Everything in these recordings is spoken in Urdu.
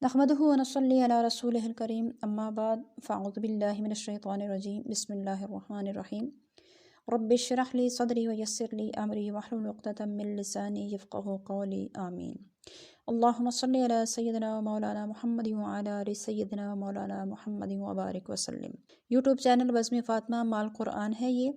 نحمده ونصلي على رسوله الكريم اما بعد فاعوذ بالله من الشيطان الرجيم بسم الله الرحمن الرحيم رب اشرح لي صدري ويسر لي امري واحلل عقدة من لساني يفقهوا قولي آمين اللهم صل على سيدنا ومولانا محمد وعلى آل سيدنا ومولانا محمد وبارک وسلم۔ یوٹیوب چینل بزم فاطمہ مال قرآن ہے یہ۔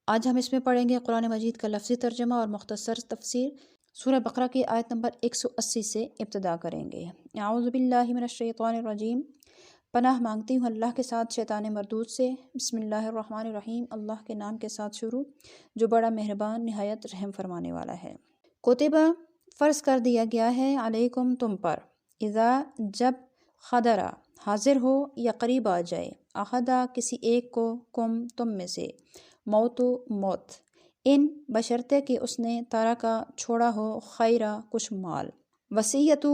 آج ہم اس میں پڑھیں گے قرآن مجید کا لفظی ترجمہ اور مختصر تفسیر۔ سورہ بقرہ کی آیت نمبر 180 سے ابتدا کریں گے۔ اعوذ باللہ من الشیطان الرجیم، پناہ مانگتی ہوں اللہ کے ساتھ شیطان مردود سے۔ بسم اللہ الرحمن الرحیم، اللہ کے نام کے ساتھ شروع جو بڑا مہربان نہایت رحم فرمانے والا ہے۔ کتبہ فرض کر دیا گیا ہے، علیکم تم پر، اذا جب، خدرہ حاضر ہو یا قریب آ جائے، احدہ کسی ایک کو، کم تم میں سے، موت، ان بشرطے کہ اس نے ترکہ چھوڑا ہو، خیرہ کچھ مال، وصیتو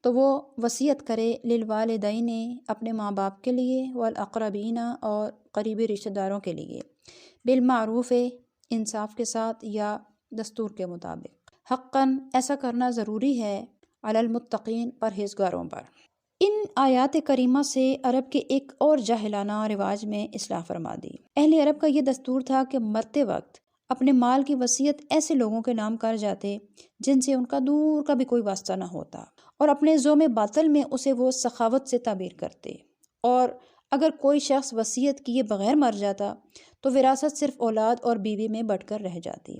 تو وہ وصیت کرے، للوالدین اپنے ماں باپ کے لیے، والاقربین اور قریبی رشتہ داروں کے لیے، بالمعروف انصاف کے ساتھ یا دستور کے مطابق، حقاً ایسا کرنا ضروری ہے، علی المتقین پرہیزگاروں پر۔ ان آیات کریمہ سے عرب کے ایک اور جاہلانہ رواج میں اصلاح فرما دی۔ اہل عرب کا یہ دستور تھا کہ مرتے وقت اپنے مال کی وصیت ایسے لوگوں کے نام کر جاتے جن سے ان کا دور کا بھی کوئی واسطہ نہ ہوتا، اور اپنے زوم باطل میں اسے وہ سخاوت سے تعبیر کرتے، اور اگر کوئی شخص وصیت کیے بغیر مر جاتا تو وراثت صرف اولاد اور بیوی میں بٹ کر رہ جاتی،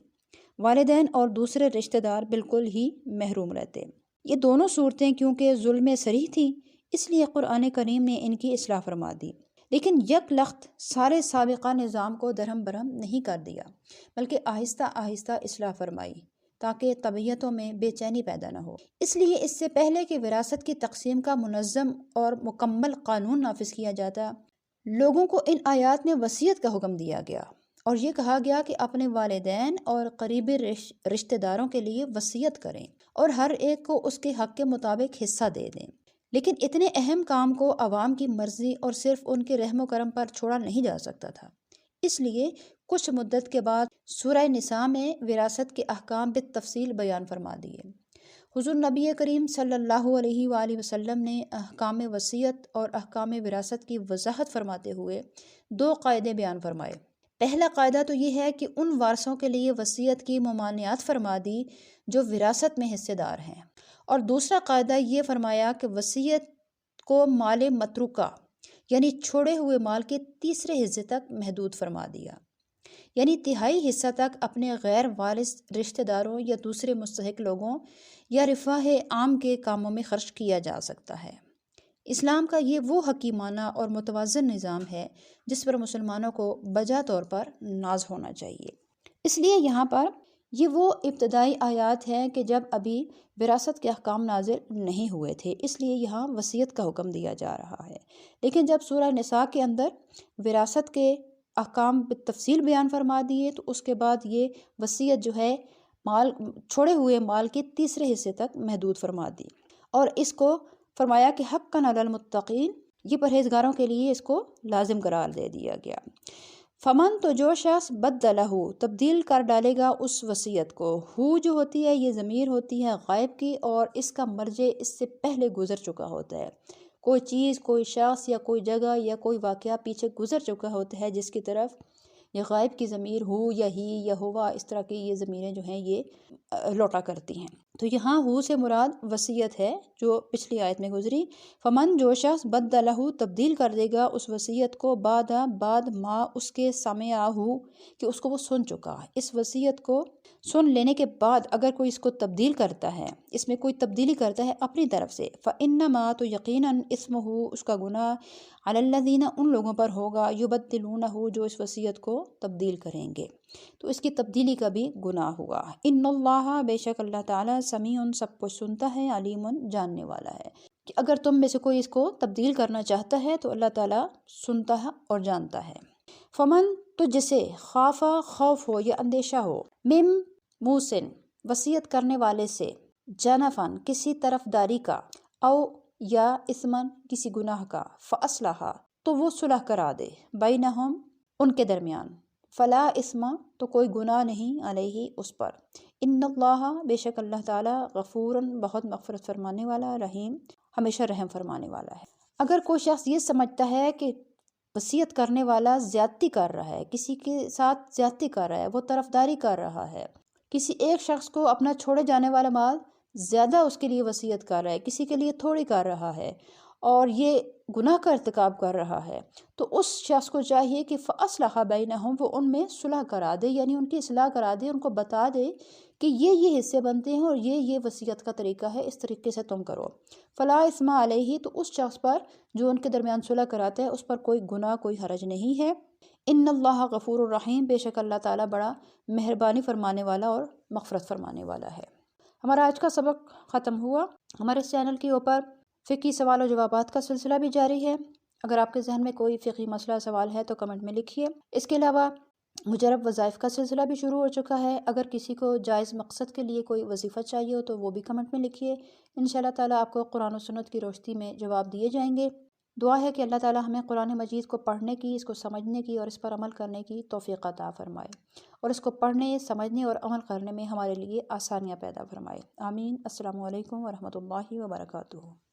والدین اور دوسرے رشتہ دار بالکل ہی محروم رہتے۔ یہ دونوں صورتیں کیونکہ ظلم صریح تھیں، اس لیے قرآن کریم نے ان کی اصلاح فرما دی، لیکن یک لخت سارے سابقہ نظام کو درہم برہم نہیں کر دیا، بلکہ آہستہ آہستہ اصلاح فرمائی تاکہ طبیعتوں میں بے چینی پیدا نہ ہو۔ اس لیے اس سے پہلے کہ وراثت کی تقسیم کا منظم اور مکمل قانون نافذ کیا جاتا، لوگوں کو ان آیات میں وصیت کا حکم دیا گیا، اور یہ کہا گیا کہ اپنے والدین اور قریبی رشتہ داروں کے لیے وصیت کریں اور ہر ایک کو اس کے حق کے مطابق حصہ دے دیں۔ لیکن اتنے اہم کام کو عوام کی مرضی اور صرف ان کے رحم و کرم پر چھوڑا نہیں جا سکتا تھا، اس لیے کچھ مدت کے بعد سورہ نساء میں وراثت کے احکام بالتفصیل بیان فرما دیے۔ حضور نبی کریم صلی اللہ علیہ وآلہ وسلم نے احکام وصیت اور احکام وراثت کی وضاحت فرماتے ہوئے دو قاعدے بیان فرمائے۔ پہلا قاعدہ تو یہ ہے کہ ان وارثوں کے لیے وصیت کی ممانعت فرما دی جو وراثت میں حصے دار ہیں، اور دوسرا قاعدہ یہ فرمایا کہ وصیت کو مال متروکہ یعنی چھوڑے ہوئے مال کے تیسرے حصے تک محدود فرما دیا، یعنی تہائی حصہ تک اپنے غیر وارث رشتہ داروں یا دوسرے مستحق لوگوں یا رفاہ عام کے کاموں میں خرچ کیا جا سکتا ہے۔ اسلام کا یہ وہ حکیمانہ اور متوازن نظام ہے جس پر مسلمانوں کو بجا طور پر ناز ہونا چاہیے۔ اس لیے یہاں پر یہ وہ ابتدائی آیات ہیں کہ جب ابھی وراثت کے احکام نازل نہیں ہوئے تھے، اس لیے یہاں وصیت کا حکم دیا جا رہا ہے۔ لیکن جب سورہ نساء کے اندر وراثت کے احکام بالتفصیل بیان فرما دیے تو اس کے بعد یہ وصیت جو ہے مال چھوڑے ہوئے مال کے تیسرے حصے تک محدود فرما دی، اور اس کو فرمایا کہ حقاً علی المتقین، یہ پرہیزگاروں کے لیے اس کو لازم قرار دے دیا گیا۔ فمن تو جو شخص بدلہ تبدیل کر ڈالے گا اس وصیت کو، ہو جو ہوتی ہے یہ ضمیر ہوتی ہے غائب کی، اور اس کا مرجع اس سے پہلے گزر چکا ہوتا ہے۔ کوئی چیز، کوئی شخص یا کوئی جگہ یا کوئی واقعہ پیچھے گزر چکا ہوتا ہے جس کی طرف یہ غائب کی ضمیر ہو یا ہی یا ہوا، اس طرح کی یہ ضمیریں جو ہیں یہ لوٹا کرتی ہیں۔ تو یہاں ہو سے مراد وصیت ہے جو پچھلی آیت میں گزری۔ فمن جو شخص بدلہ تبدیل کر دے گا اس وصیت کو، بعد ما اس کے سمعہ کہ اس کو وہ سن چکا ہے، اس وصیت کو سن لینے کے بعد اگر کوئی اس کو تبدیل کرتا ہے، اس میں کوئی تبدیلی کرتا ہے اپنی طرف سے، فإنما تو یقیناً اسمہ اس کا گناہ، علی الذین ان لوگوں پر ہوگا، یبدلونہ جو اس وصیت کو تبدیل کریں گے، تو اس کی تبدیلی کا بھی گناہ ہوا۔ ان اللہ بے شک اللہ تعالیٰ سمیع سب کچھ سنتا ہے، علیم جاننے والا ہے، کہ اگر تم میں سے کوئی اس کو تبدیل کرنا چاہتا ہے تو اللہ تعالیٰ سنتا ہے اور جانتا ہے۔ فمن تو جسے خافا خوف ہو یا اندیشہ ہو، مم موسن وصیت کرنے والے سے، جنفن کسی طرف داری کا، او یا اسمن کسی گناہ کا، فاصلح تو وہ صلح کرا دے، بینہم ان کے درمیان، فلا اسم تو کوئی گناہ نہیں، علیہ اس پر، ان اللہ بے شک اللہ تعالیٰ غفور بہت مغفرت فرمانے والا، رحیم ہمیشہ رحم فرمانے والا ہے۔ اگر کوئی شخص یہ سمجھتا ہے کہ وصیت کرنے والا زیادتی کر رہا ہے، کسی کے ساتھ زیادتی کر رہا ہے، وہ طرفداری کر رہا ہے، کسی ایک شخص کو اپنا چھوڑے جانے والا مال زیادہ اس کے لیے وصیت کر رہا ہے، کسی کے لیے تھوڑی کر رہا ہے اور یہ گناہ کا ارتکاب کر رہا ہے، تو اس شخص کو چاہیے کہ فَأَصْلَحَ بَيْنَهُمْ، وہ ان میں صلح کرا دے، یعنی ان کی اصلاح کرا دے، ان کو بتا دے کہ یہ حصے بنتے ہیں اور یہ وصیت کا طریقہ ہے، اس طریقے سے تم کرو۔ فَلَا إِثْمَ عَلَيْهِ، تو اس شخص پر جو ان کے درمیان صلح کراتا ہے اس پر کوئی گناہ، کوئی حرج نہیں ہے۔ ان اللہ غفور الرحیم، بے شک اللہ تعالیٰ بڑا مہربانی فرمانے والا اور مغفرت فرمانے والا ہے۔ ہمارا آج کا سبق ختم ہوا۔ ہمارے اس چینل کے اوپر فقہی سوال و جوابات کا سلسلہ بھی جاری ہے۔ اگر آپ کے ذہن میں کوئی فقہی مسئلہ سوال ہے تو کمنٹ میں لکھیے۔ اس کے علاوہ مجرب وظائف کا سلسلہ بھی شروع ہو چکا ہے۔ اگر کسی کو جائز مقصد کے لیے کوئی وظیفہ چاہیے ہو تو وہ بھی کمنٹ میں لکھیے۔ انشاءاللہ تعالیٰ آپ کو قرآن و سنت کی روشنی میں جواب دیے جائیں گے۔ دعا ہے کہ اللہ تعالیٰ ہمیں قرآن مجید کو پڑھنے کی، اس کو سمجھنے کی اور اس پر عمل کرنے کی توفیق عطا فرمائے، اور اس کو پڑھنے، سمجھنے اور عمل کرنے میں ہمارے لیے آسانیاں پیدا فرمائے۔ آمین۔ السلام علیکم ورحمۃ اللہ وبرکاتہ۔